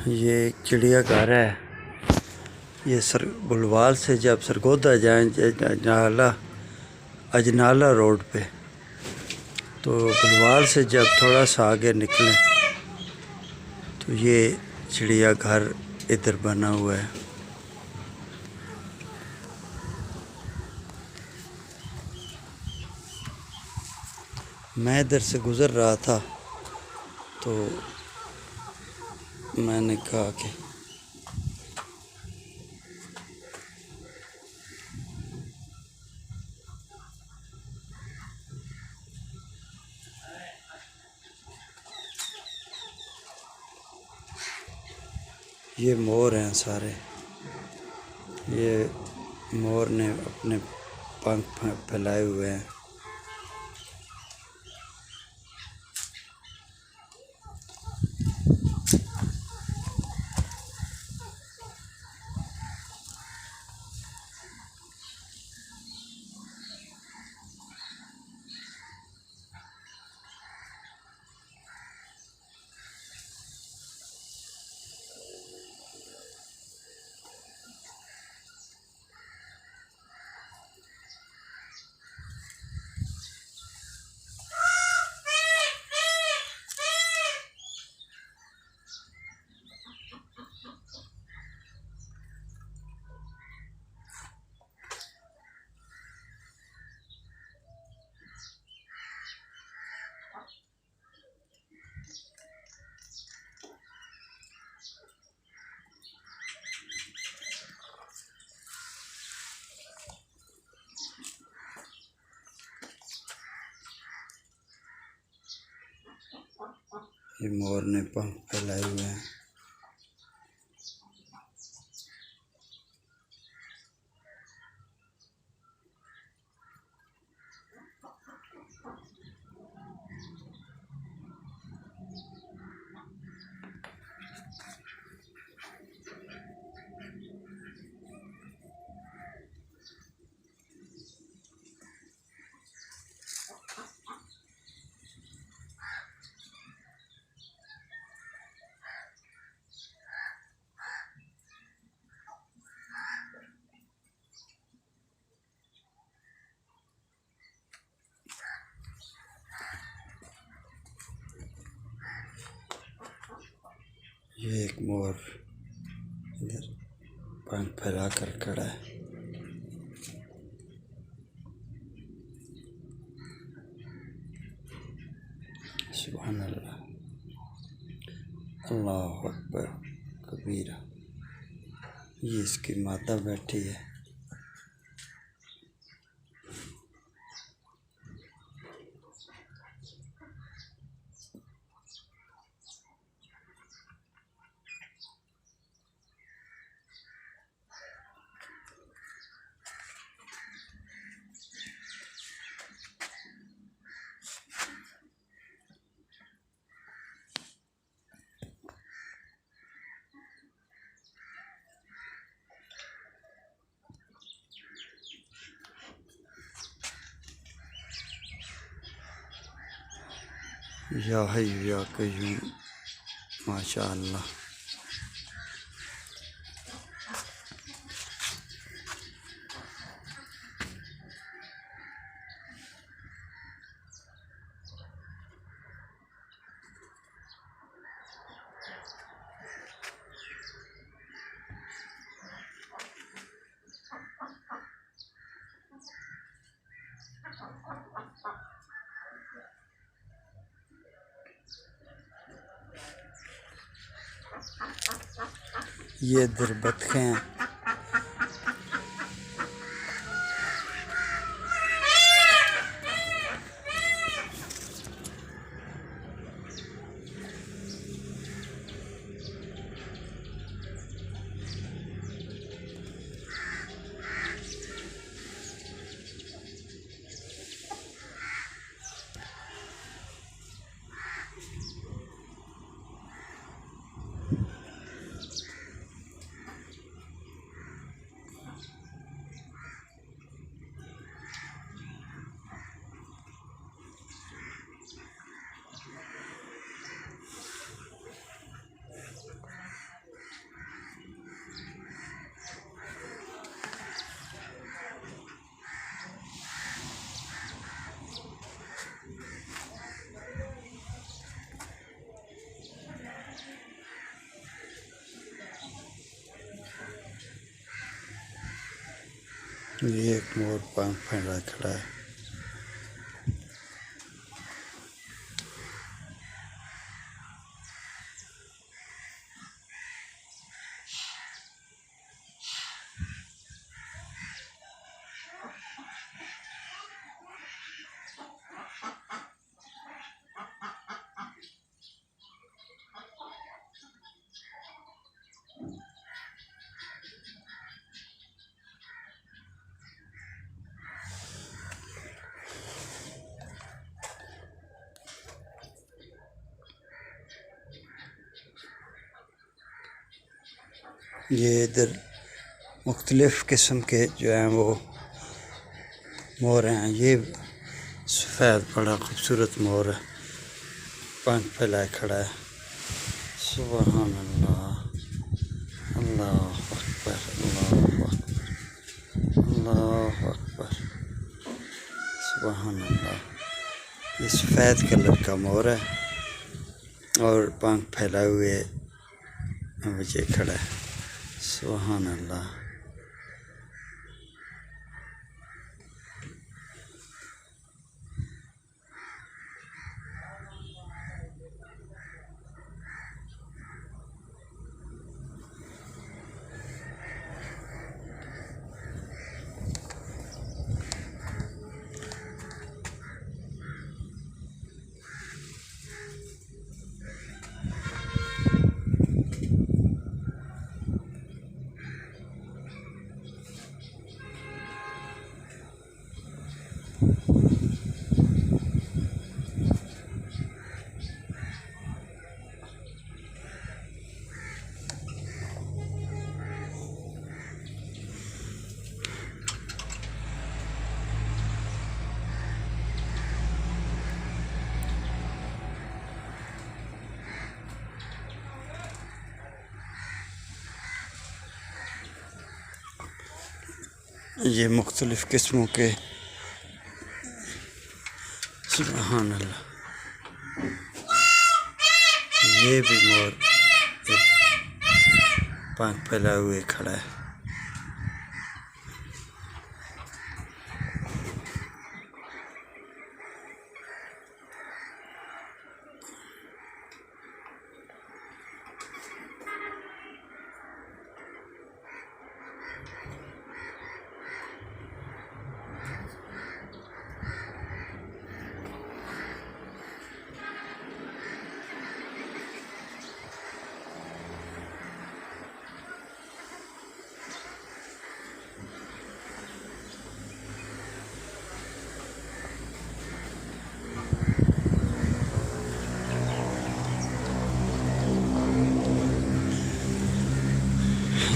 ये एक चिड़ियाघर है। ये बुलवाल से जब सरगोदा जाएँ अजनाला रोड पे, तो बुलवाल से जब थोड़ा सा आगे निकलें तो ये चिड़ियाघर इधर बना हुआ है। मैं इधर से गुज़र रहा था तो मैंने कहा कि ये मोर हैं सारे। ये मोर ने अपने पंख फैलाए हुए हैं। ये मोर ने पंख फैलाए हुए हैं। ये एक मोर इधर पंख फैला कर खड़ा है। सुभान अल्लाह, अल्लाहु अकबर कबीरा। ये इसकी माता बैठी है। या हय्यु या कय्यूम, माशा अल्लाह। ये इधर बतखें हैं। ये एक मोर पंख फैला खड़ा है। ये इधर मुख्तलिफ़ किस्म के जो हैं वो मोर हैं। ये सफ़ेद बड़ा खूबसूरत मोर है, पंख फैलाए खड़ा है। सुबहान अल्लाह, अल्लाह अकबर, अल्लाह अकबर, अल्लाह अकबर, सुबहान अल्लाह। ये सफ़ेद कलर का मोर है और पंख फैलाए हुए मुझे खड़ा है। सुबहान अल्लाह। ये मुख्तलिफ़ किस्मों के, सुबहान अल्लाह। ये भी मोर पंख फैलाए हुए खड़ा है।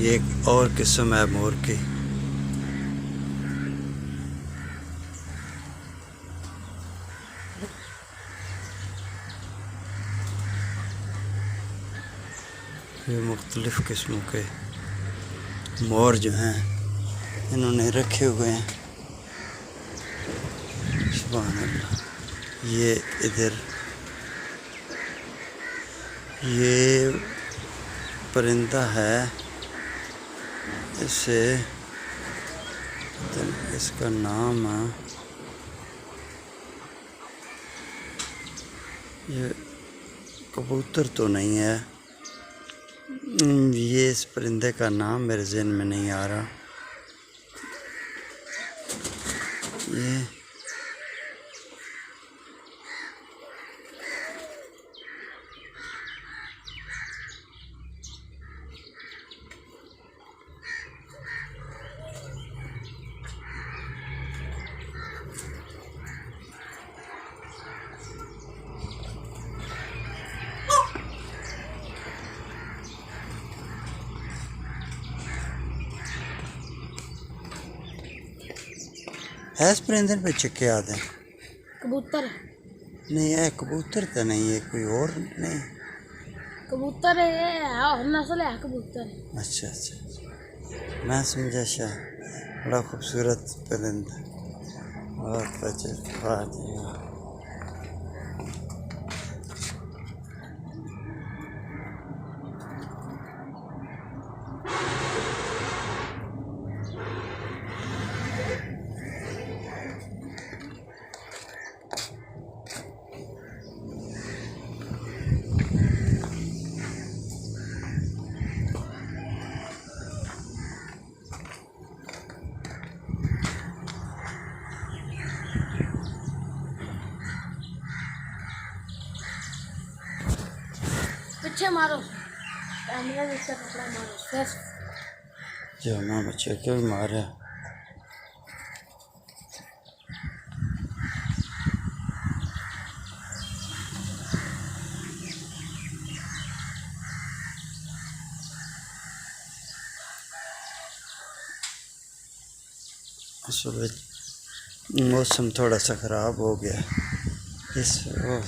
ये एक और किस्म है मोर की। ये मुख्तलिफ़ किस्मों के मोर जो हैं इन्होंने रखे हुए हैं। सुभान अल्लाह। ये इधर ये परिंदा है, इसे इसका नाम है, ये कबूतर तो नहीं है, ये इस परिंदे का नाम मेरे ज़हन में नहीं आ रहा। ये है इस परिंदे पे चिक्के आते हैं। कबूतर नहीं है, कबूतर तो नहीं है, कोई और नहीं। कबूतर है और नस्ल है कबूतर। अच्छा अच्छा, मैं समझा शाह बड़ा खूबसूरत परिंदा। बहुत अच्छा। मारो कैमरे जैसे कपड़ा मारो फिर जो मैं बच्चे के भी मारे सुबह मौसम थोड़ा सा ख़राब हो गया इस वाह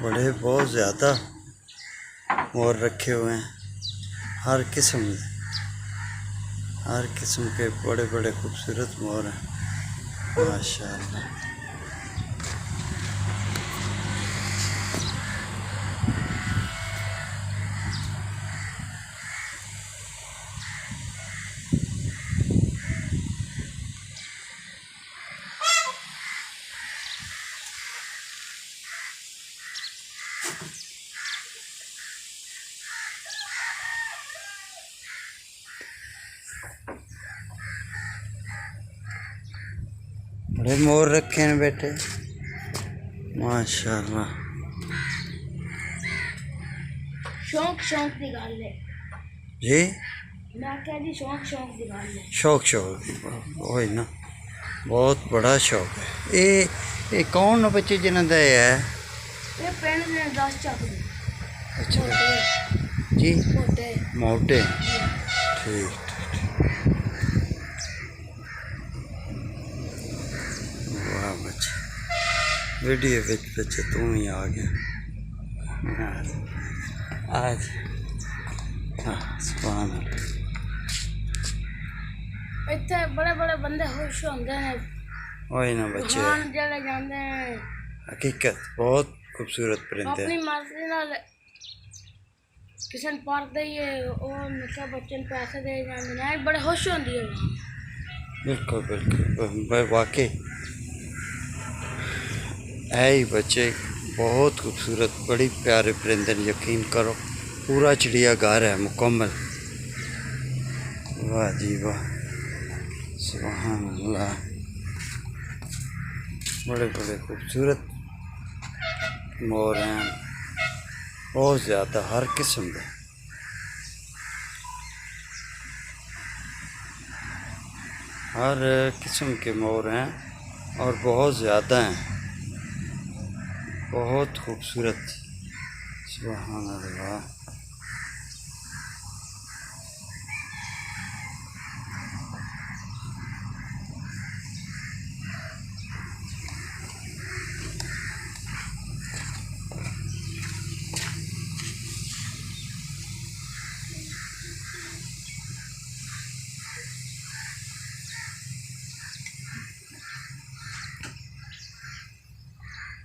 बड़े बहुत ज़्यादा मोर रखे हुए हैं हर किस्म के बड़े बड़े खूबसूरत मोर हैं माशाअल्लाह। बड़े मोर रखे हैं बेटे माशाअल्लाह। शौक शौक की गल है जी मैं क्या जी शौक शौक की गल है शौक वही ना बहुत बड़ा शौक है ये कौन बच्चे जिन्हों का है ये पिंड ने 10 चक दे अच्छा जी मोटे मोटे ठीक वाह बच्चे वीडियो विच बच्चे तू ही आ गया आज हाँ सुभान अल्लाह। इतने बड़े बड़े बंदे खुश होंगे ने वही ना बच्चे वहां जड़े जाते हैं हकीकत बहुत खूबसूरत परिंदे अपनी हैं मर्जी नाल किसी ने पार्क दे और मतलब बच्चे ने पैसे दे जाते हैं बड़े खुश होंदी है बिल्कुल बिल्कुल वाकई है ही बच्चे बहुत खूबसूरत बड़ी प्यारे परिंदे यकीन करो पूरा चिड़िया घर है मुकम्मल वाह जी वाह सुभान अल्लाह। बड़े बड़े खूबसूरत मोर हैं बहुत ज़्यादा हर किस्म के हर किस्म के मोर हैं और बहुत ज़्यादा हैं बहुत खूबसूरत सुभान अल्लाह।